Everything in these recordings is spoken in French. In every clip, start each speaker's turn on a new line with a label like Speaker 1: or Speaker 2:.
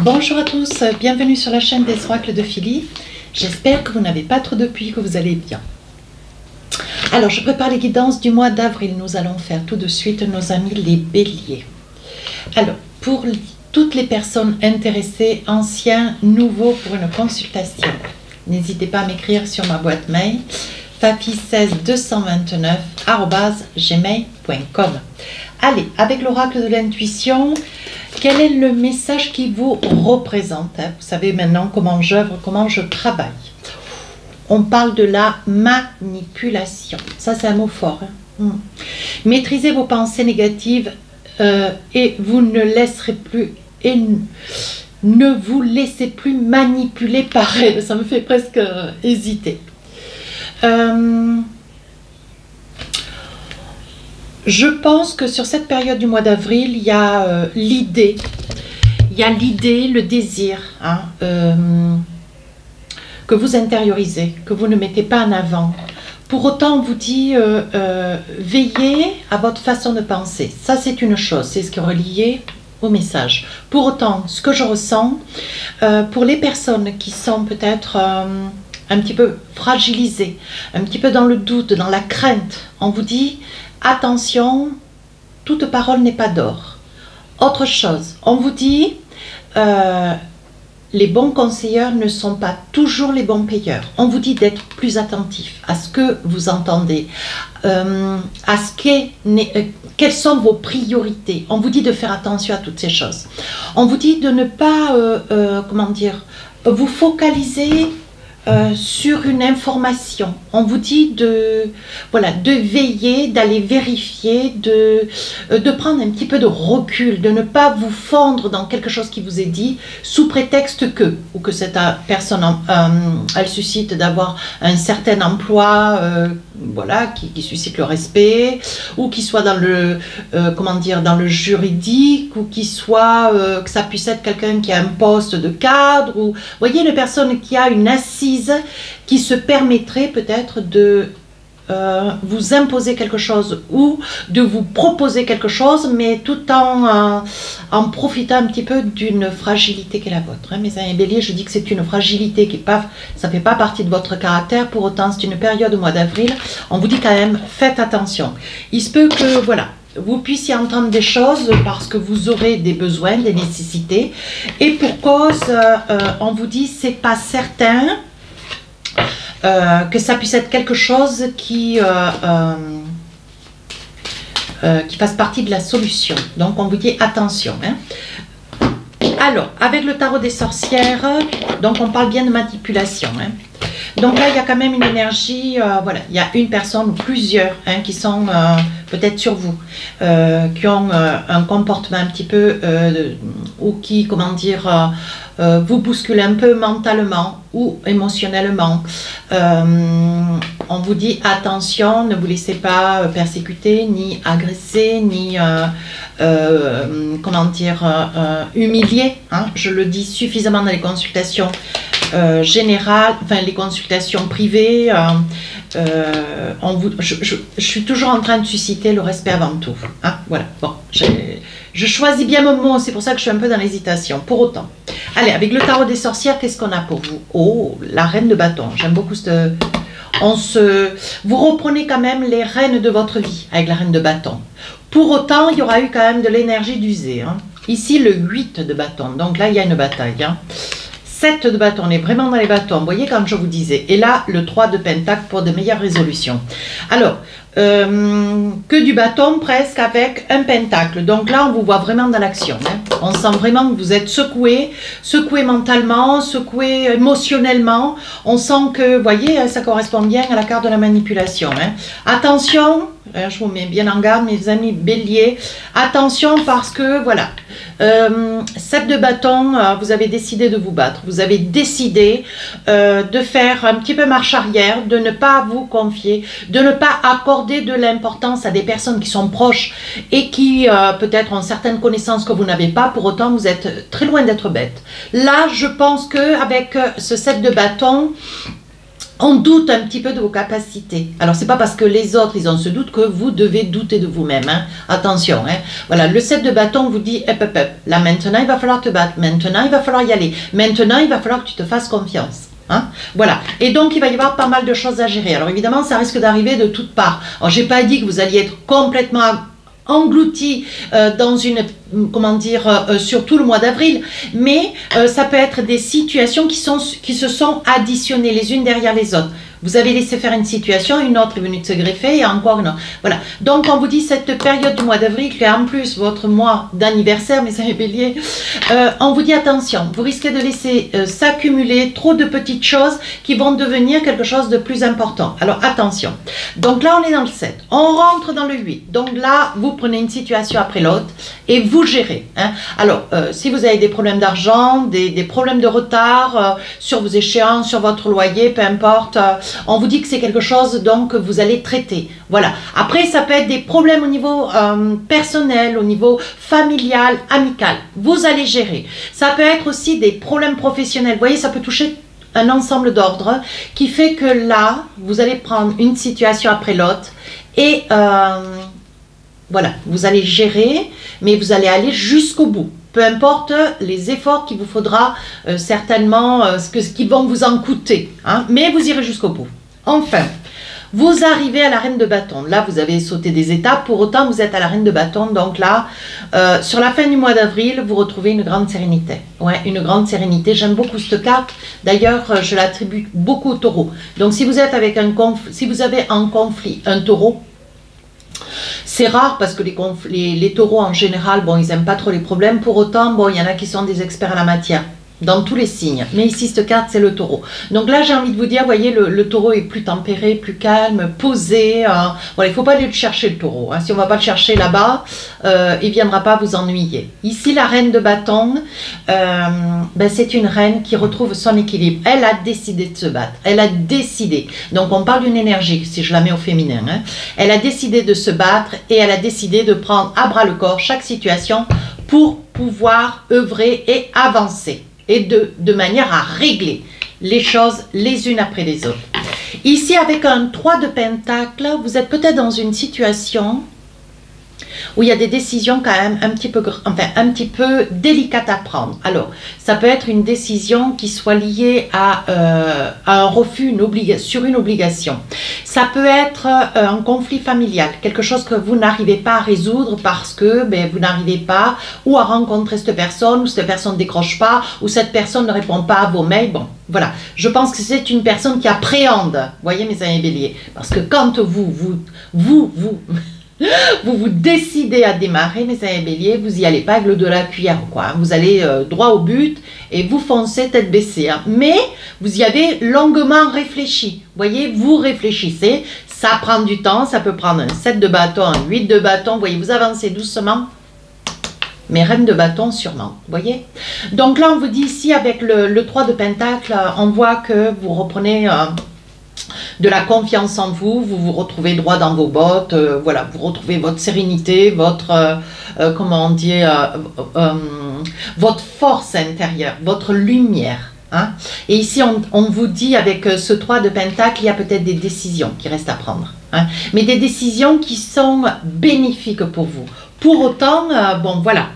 Speaker 1: Bonjour à tous, bienvenue sur la chaîne des oracles de Philly. J'espère que vous n'avez pas trop de pluie, que vous allez bien. Alors, je prépare les guidances du mois d'avril. Nous allons faire tout de suite nos amis les béliers. Alors, pour toutes les personnes intéressées, anciens, nouveaux, pour une consultation, n'hésitez pas à m'écrire sur ma boîte mail fafi16229@gmail.com. Allez, avec l'oracle de l'intuition, quel est le message qui vous représente? Vous savez maintenant comment j'œuvre, comment je travaille. On parle de la manipulation. Ça, c'est un mot fort. Maîtrisez vos pensées négatives et vous ne laisserez plus... ne vous laissez plus manipuler par elles. Ça me fait presque hésiter. Je pense que sur cette période du mois d'avril, il y a l'idée, le désir que vous intériorisez, que vous ne mettez pas en avant. Pour autant, on vous dit veillez à votre façon de penser. Ça, c'est une chose, c'est ce qui est relié au message. Pour autant, ce que je ressens, pour les personnes qui sont peut-être un petit peu fragilisées, un petit peu dans le doute, dans la crainte, on vous dit attention, toute parole n'est pas d'or. Autre chose, on vous dit les bons conseillers ne sont pas toujours les bons payeurs. On vous dit d'être plus attentif à ce que vous entendez, à ce quelles sont vos priorités. On vous dit de faire attention à toutes ces choses. On vous dit de ne pas, comment dire, vous focaliser sur une information. On vous dit de veiller, d'aller vérifier, de prendre un petit peu de recul, de ne pas vous fondre dans quelque chose qui vous est dit sous prétexte que, ou que cette personne elle suscite d'avoir un certain emploi qui suscite le respect, ou qui soit dans le comment dire, dans le juridique, ou qui soit que ça puisse être quelqu'un qui a un poste de cadre, ou vous voyez, une personne qui a une assise qui se permettrait peut-être de vous imposer quelque chose ou de vous proposer quelque chose, mais tout en profitant un petit peu d'une fragilité qui est la vôtre. Mes amis béliers, je dis que c'est une fragilité qui ça ne fait pas partie de votre caractère, pour autant c'est une période au mois d'avril, on vous dit quand même, faites attention. Il se peut que, voilà, vous puissiez entendre des choses parce que vous aurez des besoins, des nécessités, et pour cause, on vous dit, c'est pas certain que ça puisse être quelque chose qui fasse partie de la solution. Donc on vous dit attention. Alors, avec le tarot des sorcières, donc on parle bien de manipulation. Donc là, il y a quand même une énergie, voilà, il y a une personne ou plusieurs qui sont peut-être sur vous, qui ont un comportement un petit peu, ou qui, comment dire, vous bousculent un peu mentalement ou émotionnellement. On vous dit attention, ne vous laissez pas persécuter, ni agresser, ni comment dire, humilier. Je le dis suffisamment dans les consultations générales, enfin les consultations privées. Je suis toujours en train de susciter le respect avant tout. Voilà, bon, je choisis bien mon mot, c'est pour ça que je suis un peu dans l'hésitation. Pour autant, allez, avec le tarot des sorcières, qu'est-ce qu'on a pour vous? Oh, la reine de bâton. J'aime beaucoup cette... Vous reprenez quand même les rênes de votre vie avec la reine de bâton. Pour autant, il y aura eu quand même de l'énergie d'user. Ici, le 8 de bâton. Donc là, il y a une bataille. 7 de bâton, on est vraiment dans les bâtons. Vous voyez, comme je vous disais. Et là, le 3 de pentacle pour de meilleures résolutions. Alors, que du bâton presque avec un pentacle. Donc là, on vous voit vraiment dans l'action. On sent vraiment que vous êtes secoué mentalement, secoué émotionnellement. On sent que, vous voyez, ça correspond bien à la carte de la manipulation. Attention, je vous mets bien en garde, mes amis béliers. Attention parce que, voilà, 7 de bâton, vous avez décidé de vous battre. Vous avez décidé de faire un petit peu marche arrière, de ne pas vous confier, de ne pas accorder de l'importance à des personnes qui sont proches et qui peut-être ont certaines connaissances que vous n'avez pas. Pour autant, vous êtes très loin d'être bête. Là, je pense qu'avec ce 7 de bâton, On doute un petit peu de vos capacités. Alors, c'est pas parce que les autres, ils ont ce doute que vous devez douter de vous-même. Hein. Attention. Hein. Voilà, le 7 de bâton vous dit, hop, hop, hop. Là, maintenant, il va falloir te battre. Maintenant, il va falloir y aller. Maintenant, il va falloir que tu te fasses confiance. Hein. Voilà. Et donc, il va y avoir pas mal de choses à gérer. Alors, évidemment, ça risque d'arriver de toutes parts. Alors, j'ai pas dit que vous alliez être complètement englouti dans une, comment dire, sur tout le mois d'avril, mais ça peut être des situations qui se sont additionnées les unes derrière les autres. Vous avez laissé faire une situation, une autre est venue de se greffer et encore une autre. Voilà. Donc, on vous dit cette période du mois d'avril, qui est en plus votre mois d'anniversaire, mes amis béliers, on vous dit attention, vous risquez de laisser s'accumuler trop de petites choses qui vont devenir quelque chose de plus important. Alors, attention. Donc là, on est dans le 7. On rentre dans le 8. Donc là, vous prenez une situation après l'autre et vous gérez. Hein. Alors, si vous avez des problèmes d'argent, des problèmes de retard sur vos échéances, sur votre loyer, peu importe, on vous dit que c'est quelque chose donc que vous allez traiter. Voilà. Après, ça peut être des problèmes au niveau personnel, au niveau familial, amical. Vous allez gérer. Ça peut être aussi des problèmes professionnels. Vous voyez, ça peut toucher un ensemble d'ordres qui fait que là, vous allez prendre une situation après l'autre et voilà, vous allez gérer, mais vous allez aller jusqu'au bout. Peu importe les efforts qu'il vous faudra, certainement, ce qui vont vous en coûter. Hein, mais vous irez jusqu'au bout. Enfin, vous arrivez à la reine de bâton. Là, vous avez sauté des étapes. Pour autant, vous êtes à la reine de bâton. Donc là, sur la fin du mois d'avril, vous retrouvez une grande sérénité. Ouais, une grande sérénité. J'aime beaucoup cette carte. D'ailleurs, je l'attribue beaucoup au taureau. Donc, si vous êtes avec si vous avez en conflit un taureau, c'est rare parce que les taureaux en général, bon, ils n'aiment pas trop les problèmes. Pour autant, bon, il y en a qui sont des experts à la matière, dans tous les signes. Mais ici, cette carte, c'est le taureau. Donc là, j'ai envie de vous dire, voyez, le taureau est plus tempéré, plus calme, posé. Voilà, il ne faut pas aller le chercher, le taureau. Hein. Si on ne va pas le chercher là-bas, il ne viendra pas vous ennuyer. Ici, la reine de bâton, ben, c'est une reine qui retrouve son équilibre. Elle a décidé de se battre. Elle a décidé. Donc, on parle d'une énergie, si je la mets au féminin. Hein. Elle a décidé de se battre et elle a décidé de prendre à bras le corps chaque situation pour pouvoir œuvrer et avancer. Et de manière à régler les choses les unes après les autres. Ici, avec un 3 de pentacle, vous êtes peut-être dans une situation où il y a des décisions quand même un petit peu délicates à prendre. Alors, ça peut être une décision qui soit liée à un refus sur une obligation. Ça peut être un conflit familial, quelque chose que vous n'arrivez pas à résoudre parce que vous n'arrivez pas ou à rencontrer cette personne, ou cette personne ne décroche pas, ou cette personne ne répond pas à vos mails. Bon, voilà. Je pense que c'est une personne qui appréhende, voyez mes amis béliers, parce que quand vous décidez à démarrer, mes amis béliers, vous n'y allez pas avec le dos de la cuillère, quoi. Vous allez droit au but et vous foncez tête baissée. Hein. Mais vous y avez longuement réfléchi. Voyez, vous réfléchissez. Ça prend du temps. Ça peut prendre un 7 de bâton, un 8 de bâton. Vous voyez, vous avancez doucement. Mais reine de bâton, sûrement. Voyez. Donc là, on vous dit ici, avec le 3 de pentacle, on voit que vous reprenez de la confiance en vous, vous vous retrouvez droit dans vos bottes, voilà, vous retrouvez votre sérénité, votre, comment on dit, votre force intérieure, votre lumière. Hein? Et ici, on vous dit, avec ce 3 de pentacle, il y a peut-être des décisions qui restent à prendre. Hein? Mais des décisions qui sont bénéfiques pour vous. Pour autant, bon voilà,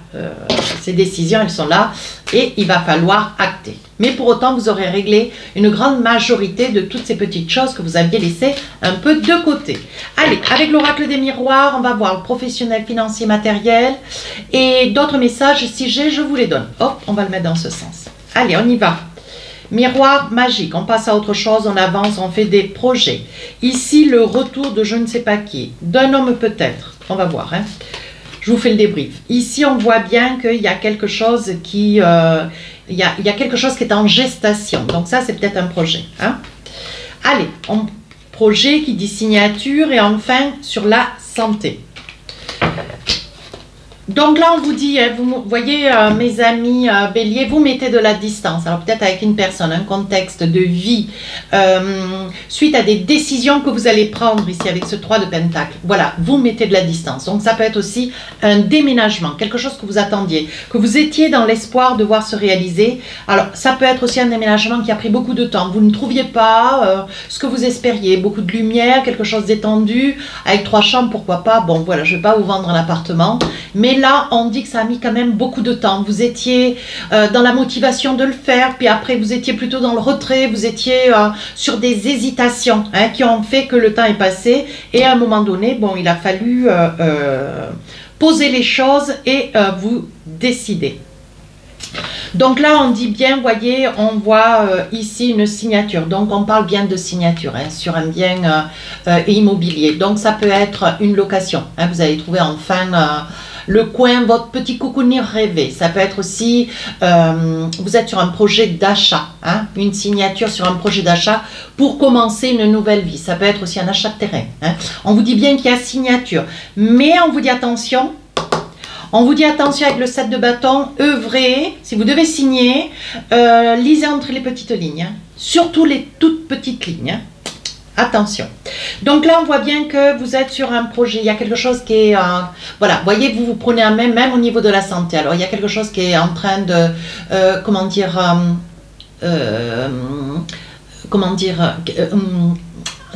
Speaker 1: ces décisions, elles sont là et il va falloir acter. Mais pour autant, vous aurez réglé une grande majorité de toutes ces petites choses que vous aviez laissées un peu de côté. Allez, avec l'oracle des miroirs, on va voir le professionnel, financier, matériel et d'autres messages. Si j'ai, je vous les donne. Hop, on va le mettre dans ce sens. Allez, on y va. Miroir magique, on passe à autre chose, on avance, on fait des projets. Ici, le retour de je ne sais pas qui, d'un homme peut-être. On va voir, hein. Je vous fais le débrief. Ici, on voit bien qu'il y a quelque chose qui... il y a quelque chose qui est en gestation. Donc ça, c'est peut-être un projet. Hein? Allez, projet qui dit signature et enfin sur la santé. Donc là, on vous dit, vous voyez, mes amis bélier, vous mettez de la distance. Alors peut-être avec une personne, un contexte de vie, suite à des décisions que vous allez prendre ici avec ce 3 de Pentacle. Voilà, vous mettez de la distance. Donc ça peut être aussi un déménagement, quelque chose que vous attendiez, que vous étiez dans l'espoir de voir se réaliser. Alors ça peut être aussi un déménagement qui a pris beaucoup de temps. Vous ne trouviez pas ce que vous espériez, beaucoup de lumière, quelque chose d'étendu, avec 3 chambres, pourquoi pas. Bon voilà, je ne vais pas vous vendre un appartement, mais là, on dit que ça a mis quand même beaucoup de temps. Vous étiez dans la motivation de le faire, puis après, vous étiez plutôt dans le retrait, vous étiez sur des hésitations qui ont fait que le temps est passé. Et à un moment donné, bon, il a fallu poser les choses et vous décider. Donc là, on dit bien, voyez, on voit ici une signature. Donc, on parle bien de signature sur un bien immobilier. Donc, ça peut être une location. Vous allez trouver enfin le coin, votre petit cocooning rêvé. Ça peut être aussi, vous êtes sur un projet d'achat, une signature sur un projet d'achat pour commencer une nouvelle vie. Ça peut être aussi un achat de terrain. On vous dit bien qu'il y a signature, mais on vous dit attention. On vous dit attention avec le 7 de bâton, œuvrez, si vous devez signer, lisez entre les petites lignes, surtout les toutes petites lignes. Attention. Donc là, on voit bien que vous êtes sur un projet. Il y a quelque chose qui est... voilà, voyez, vous vous prenez en main, même au niveau de la santé. Alors, il y a quelque chose qui est en train de... comment dire...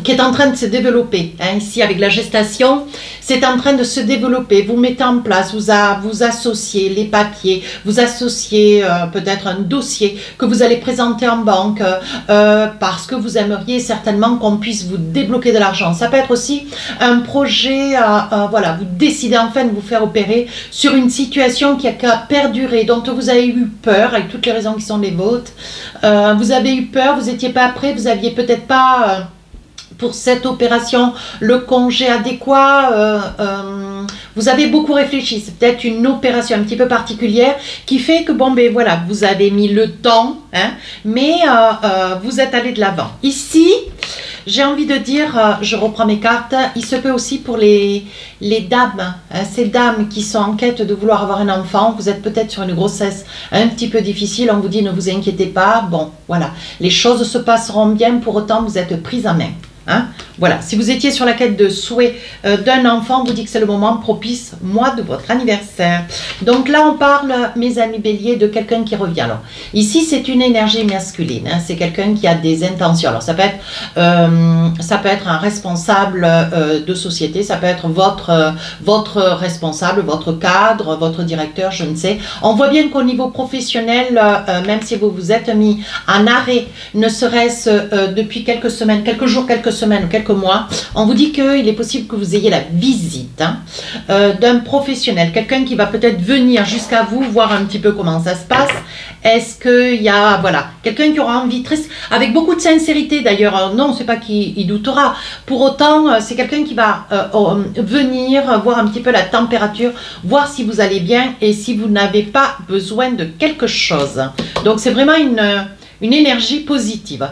Speaker 1: qui est en train de se développer. Ici, avec la gestation, c'est en train de se développer. Vous mettez en place, vous associez les papiers, vous associez peut-être un dossier que vous allez présenter en banque parce que vous aimeriez certainement qu'on puisse vous débloquer de l'argent. Ça peut être aussi un projet, voilà, vous décidez enfin de vous faire opérer sur une situation qui a perduré, dont vous avez eu peur, avec toutes les raisons qui sont les vôtres. Vous avez eu peur, vous n'étiez pas prêt, vous n'aviez peut-être pas... pour cette opération, le congé adéquat, vous avez beaucoup réfléchi. C'est peut-être une opération un petit peu particulière qui fait que, bon, ben voilà, vous avez mis le temps, mais vous êtes allé de l'avant. Ici, j'ai envie de dire, je reprends mes cartes, il se peut aussi pour les dames, ces dames qui sont en quête de vouloir avoir un enfant, vous êtes peut-être sur une grossesse un petit peu difficile, on vous dit ne vous inquiétez pas, bon, voilà, les choses se passeront bien, pour autant vous êtes prise en main. Voilà, si vous étiez sur la quête de souhait d'un enfant, on vous dit que c'est le moment propice, mois de votre anniversaire. Donc là, on parle, mes amis béliers, de quelqu'un qui revient. Alors, ici, c'est une énergie masculine. C'est quelqu'un qui a des intentions. Alors, ça peut être un responsable de société, ça peut être votre responsable, votre cadre, votre directeur, je ne sais. On voit bien qu'au niveau professionnel, même si vous vous êtes mis en arrêt, ne serait-ce depuis quelques semaines, quelques jours, quelques semaines ou quelques mois, on vous dit qu'il est possible que vous ayez la visite d'un professionnel, quelqu'un qui va peut-être venir jusqu'à vous, voir un petit peu comment ça se passe. Est-ce qu'il y a, voilà, quelqu'un qui aura envie, avec beaucoup de sincérité d'ailleurs, non, c'est pas qu'il doutera, pour autant, c'est quelqu'un qui va venir voir un petit peu la température, voir si vous allez bien et si vous n'avez pas besoin de quelque chose. Donc c'est vraiment une énergie positive.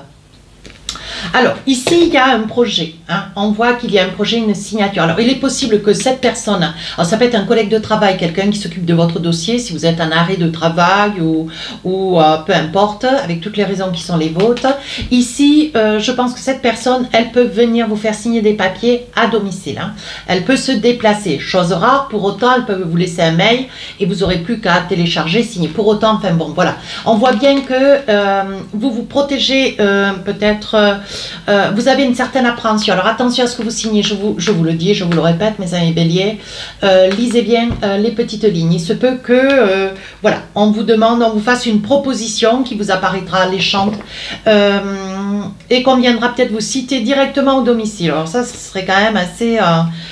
Speaker 1: Alors, ici, il y a un projet. On voit qu'il y a un projet, une signature. Alors, il est possible que cette personne, alors ça peut être un collègue de travail, quelqu'un qui s'occupe de votre dossier, si vous êtes en arrêt de travail ou peu importe, avec toutes les raisons qui sont les vôtres. Ici, je pense que cette personne, elle peut venir vous faire signer des papiers à domicile. Elle peut se déplacer. Chose rare, pour autant, elle peut vous laisser un mail et vous n'aurez plus qu'à télécharger, signer. Pour autant, enfin bon, voilà. On voit bien que vous vous protégez peut-être... vous avez une certaine appréhension. Alors attention à ce que vous signez, je vous le dis, je vous le répète, mes amis béliers, lisez bien les petites lignes. Il se peut que, voilà, on vous demande, on vous fasse une proposition qui vous apparaîtra alléchante et qu'on viendra peut-être vous citer directement au domicile. Alors ça, ce serait quand même assez...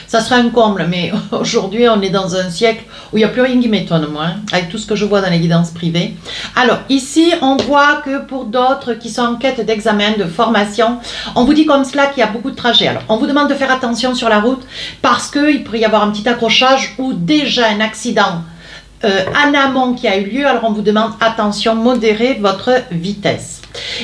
Speaker 1: ça serait un comble, mais aujourd'hui, on est dans un siècle où il n'y a plus rien qui m'étonne, moi, avec tout ce que je vois dans les guidances privées. Alors, ici, on voit que pour d'autres qui sont en quête d'examen, de formation, on vous dit comme cela qu'il y a beaucoup de trajets. Alors, on vous demande de faire attention sur la route parce qu'il pourrait y avoir un petit accrochage ou déjà un accident en amont qui a eu lieu. Alors on vous demande attention, modérez votre vitesse.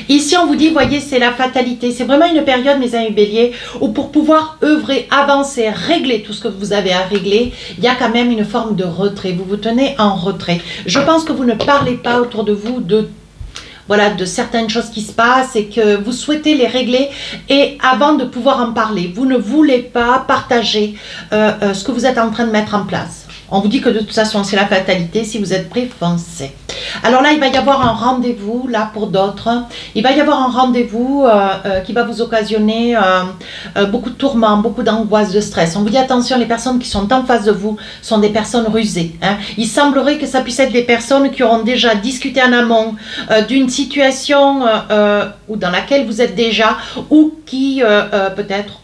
Speaker 1: Ici on vous dit, voyez, c'est la fatalité. C'est vraiment une période, mes amis béliers, où pour pouvoir œuvrer, avancer, régler tout ce que vous avez à régler, il y a quand même une forme de retrait. Vous vous tenez en retrait. Je pense que vous ne parlez pas autour de vous de voilà, de certaines choses qui se passent et que vous souhaitez les régler, et avant de pouvoir en parler, vous ne voulez pas partager ce que vous êtes en train de mettre en place. On vous dit que de toute façon, c'est la fatalité. Si vous êtes prêts, foncez. Alors là, il va y avoir un rendez-vous, là, pour d'autres. Il va y avoir un rendez-vous qui va vous occasionner beaucoup de tourments, beaucoup d'angoisse, de stress. On vous dit, attention, les personnes qui sont en face de vous sont des personnes rusées. Hein. Il semblerait que ça puisse être des personnes qui auront déjà discuté en amont d'une situation ou dans laquelle vous êtes déjà, ou qui peut-être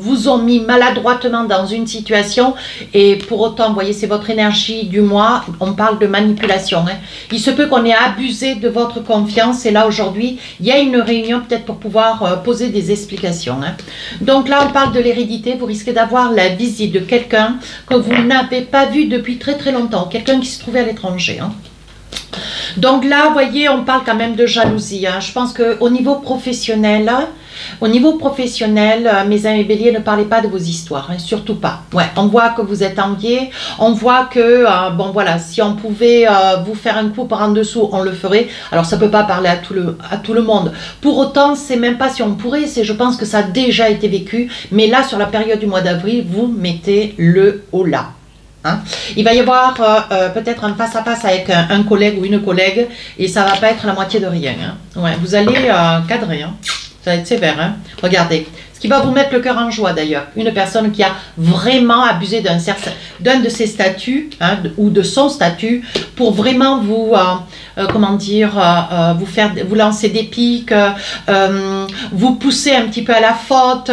Speaker 1: vous ont mis maladroitement dans une situation, et pour autant, vous voyez, c'est votre énergie du mois, on parle de manipulation. Hein. Il se peut qu'on ait abusé de votre confiance, et là aujourd'hui, il y a une réunion peut-être pour pouvoir poser des explications. Hein. Donc là, on parle de l'hérédité, vous risquez d'avoir la visite de quelqu'un que vous n'avez pas vu depuis très très longtemps, quelqu'un qui se trouvait à l'étranger. Hein. Donc là, vous voyez, on parle quand même de jalousie. Hein. Je pense qu'au niveau professionnel, mes amis béliers, ne parlez pas de vos histoires, hein, surtout pas. Ouais, on voit que vous êtes enviés, on voit que, bon voilà, si on pouvait vous faire un coup par en dessous, on le ferait. Alors ça peut pas parler à tout le monde. Pour autant, c'est même pas si on pourrait, c'est, je pense que ça a déjà été vécu. Mais là, sur la période du mois d'avril, vous mettez le haut là. Hein. Il va y avoir peut-être un face-à-face avec un collègue ou une collègue, et ça va pas être la moitié de rien. Hein. Ouais, vous allez cadrer, hein. Ça va être sévère. Hein. Regardez, ce qui va vous mettre le cœur en joie d'ailleurs, une personne qui a vraiment abusé d'un de ses statuts, hein, ou de son statut, pour vraiment vous, comment dire, vous lancer des pics, vous pousser un petit peu à la faute,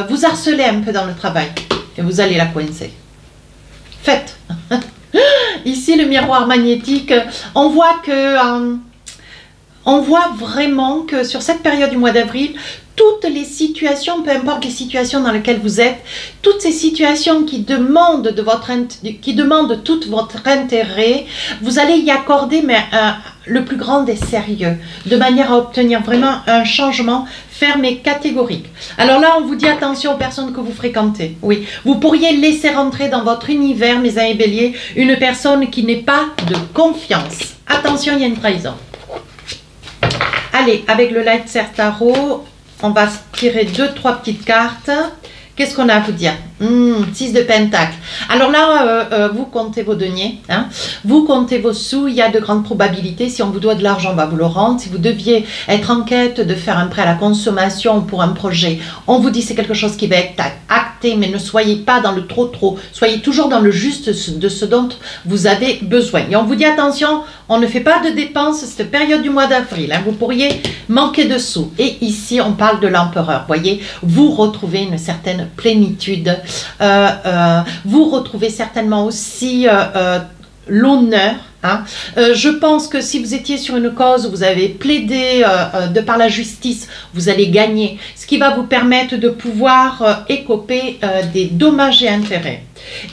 Speaker 1: vous harceler un peu dans le travail, et vous allez la coincer. Faites. Ici, le miroir magnétique, on voit que, on voit vraiment que sur cette période du mois d'avril, toutes les situations, peu importe les situations dans lesquelles vous êtes, toutes ces situations qui demandent tout votre intérêt, vous allez y accorder le plus grand des sérieux, de manière à obtenir vraiment un changement ferme et catégorique. Alors là, on vous dit attention aux personnes que vous fréquentez. Oui, vous pourriez laisser rentrer dans votre univers, mes amis béliers, une personne qui n'est pas de confiance. Attention, il y a une trahison. Allez, avec le Light Ser Tarot, on va tirer 2-3 petites cartes. Qu'est-ce qu'on a à vous dire? 6 de Pentacle. Alors là, vous comptez vos deniers, hein, vous comptez vos sous. Il y a de grandes probabilités. Si on vous doit de l'argent, on va vous le rendre. Si vous deviez être en quête de faire un prêt à la consommation pour un projet, on vous dit c'est quelque chose qui va être acté, mais ne soyez pas dans le trop. Soyez toujours dans le juste de ce dont vous avez besoin. Et on vous dit attention, on ne fait pas de dépenses cette période du mois d'avril. Hein, vous pourriez manquer de sous. Et ici, on parle de l'empereur. Voyez, vous retrouvez une certaine plénitude. Vous retrouvez certainement aussi l'honneur. Hein. Je pense que si vous étiez sur une cause où vous avez plaidé de par la justice, vous allez gagner, ce qui va vous permettre de pouvoir écoper des dommages et intérêts.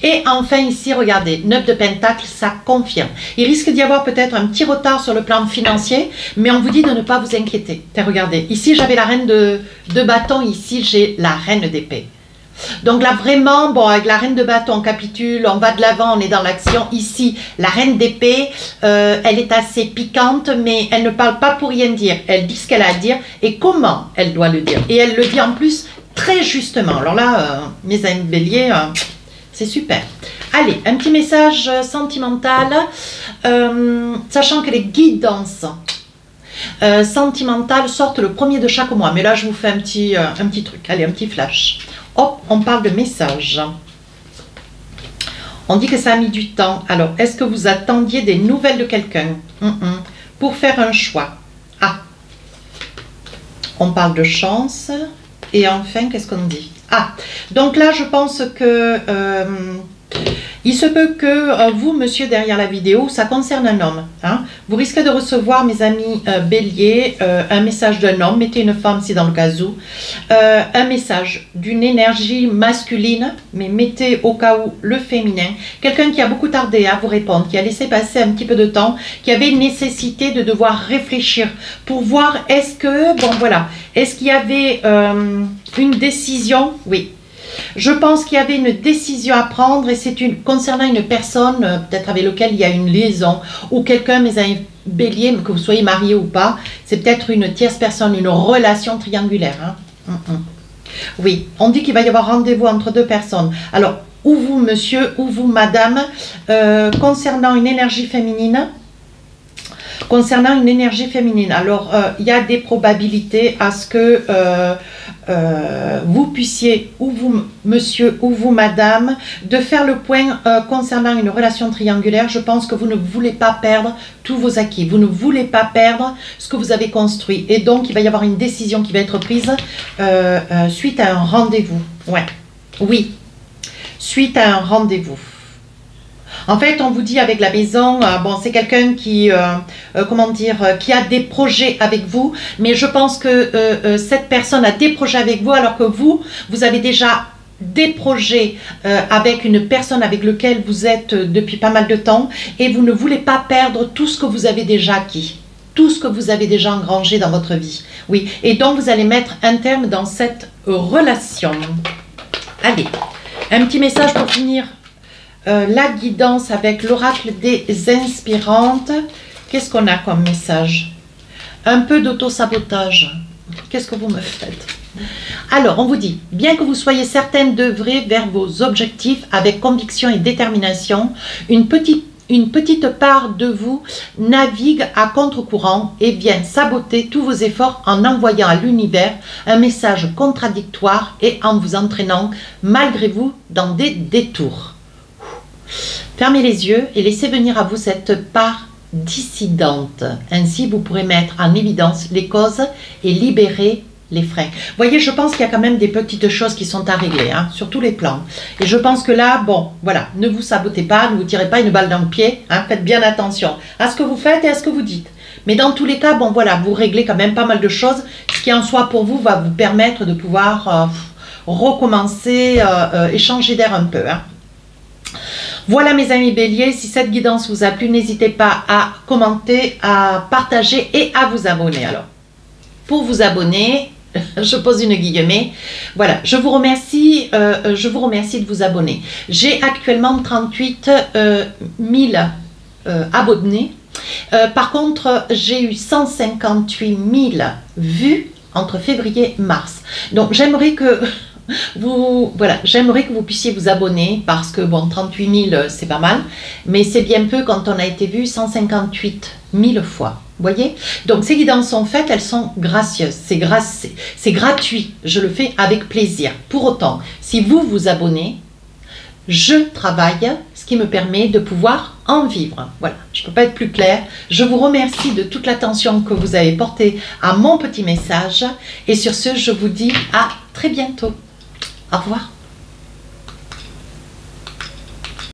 Speaker 1: Et enfin ici, regardez, 9 de Pentacle, ça confirme. Il risque d'y avoir peut-être un petit retard sur le plan financier, mais on vous dit de ne pas vous inquiéter. Et regardez, ici j'avais la reine de bâton, ici j'ai la reine d'épée. Donc là vraiment, bon, avec la reine de bâton, on capitule, on va de l'avant, on est dans l'action. Ici, la reine d'épée, elle est assez piquante, mais elle ne parle pas pour rien dire. Elle dit ce qu'elle a à dire et comment elle doit le dire. Et elle le dit en plus très justement. Alors là, mes amis béliers, c'est super. Allez, un petit message sentimental, sachant que les guidances sentimentales sortent le 1er de chaque mois. Mais là, je vous fais un petit truc. Allez, un petit flash. Hop, on parle de messages. On dit que ça a mis du temps. Alors, est-ce que vous attendiez des nouvelles de quelqu'un pour faire un choix? Ah, on parle de chance. Et enfin, qu'est-ce qu'on dit? Ah, donc là, je pense que Il se peut que vous, monsieur, derrière la vidéo, ça concerne un homme. Hein. Vous risquez de recevoir, mes amis béliers, un message d'un homme, mettez une femme si dans le cas où, un message d'une énergie masculine, mais mettez au cas où le féminin. Quelqu'un qui a beaucoup tardé à vous répondre, qui a laissé passer un petit peu de temps, qui avait nécessité de devoir réfléchir pour voir est-ce que, bon voilà, est-ce qu'il y avait une décision? Oui. Je pense qu'il y avait une décision à prendre et c'est concernant une personne peut-être avec laquelle il y a une liaison ou quelqu'un, mes amis béliers, que vous soyez marié ou pas, c'est peut-être une tierce personne, une relation triangulaire. Hein. Oui, on dit qu'il va y avoir rendez-vous entre deux personnes. Alors, ou vous monsieur, ou vous madame, concernant une énergie féminine. Concernant une énergie féminine, alors il y a des probabilités à ce que vous puissiez, ou vous monsieur, ou vous madame, de faire le point concernant une relation triangulaire. Je pense que vous ne voulez pas perdre tous vos acquis, vous ne voulez pas perdre ce que vous avez construit. Et donc il va y avoir une décision qui va être prise suite à un rendez-vous. Ouais. Oui, suite à un rendez-vous. En fait, on vous dit avec la maison, bon, c'est quelqu'un qui, comment dire, qui a des projets avec vous, mais je pense que cette personne a des projets avec vous, alors que vous avez déjà des projets avec une personne avec laquelle vous êtes depuis pas mal de temps, et vous ne voulez pas perdre tout ce que vous avez déjà acquis, tout ce que vous avez déjà engrangé dans votre vie. Oui, et donc vous allez mettre un terme dans cette relation. Allez, un petit message pour finir. La guidance avec l'oracle des inspirantes. Qu'est-ce qu'on a comme message? Un peu d'auto-sabotage. Qu'est-ce que vous me faites? Alors, on vous dit, bien que vous soyez certaine d'œuvrer vers vos objectifs avec conviction et détermination, une petite part de vous navigue à contre-courant et vient saboter tous vos efforts en envoyant à l'univers un message contradictoire et en vous entraînant malgré vous dans des détours. Fermez les yeux et laissez venir à vous cette part dissidente. Ainsi, vous pourrez mettre en évidence les causes et libérer les freins. Vous voyez, je pense qu'il y a quand même des petites choses qui sont à régler, hein, sur tous les plans. Et je pense que là, bon, voilà, ne vous sabotez pas, ne vous tirez pas une balle dans le pied. Hein, faites bien attention à ce que vous faites et à ce que vous dites. Mais dans tous les cas, bon, voilà, vous réglez quand même pas mal de choses. Ce qui en soi pour vous va vous permettre de pouvoir recommencer et changer d'air un peu. Hein. Voilà mes amis béliers, si cette guidance vous a plu, n'hésitez pas à commenter, à partager et à vous abonner. Alors, pour vous abonner, je pose une guillemets, voilà, je vous remercie de vous abonner. J'ai actuellement 38 000 abonnés. Par contre, j'ai eu 158 000 vues entre février et mars. Donc, j'aimerais que j'aimerais que vous puissiez vous abonner parce que bon, 38 000 c'est pas mal, mais c'est bien peu quand on a été vu 158 000 fois. Vous voyez? Donc ces guidances sont faites, elles sont gracieuses, c'est gratuit, je le fais avec plaisir. Pour autant, si vous vous abonnez, je travaille, ce qui me permet de pouvoir en vivre. Voilà, je ne peux pas être plus claire. Je vous remercie de toute l'attention que vous avez portée à mon petit message et sur ce, je vous dis à très bientôt. Au revoir.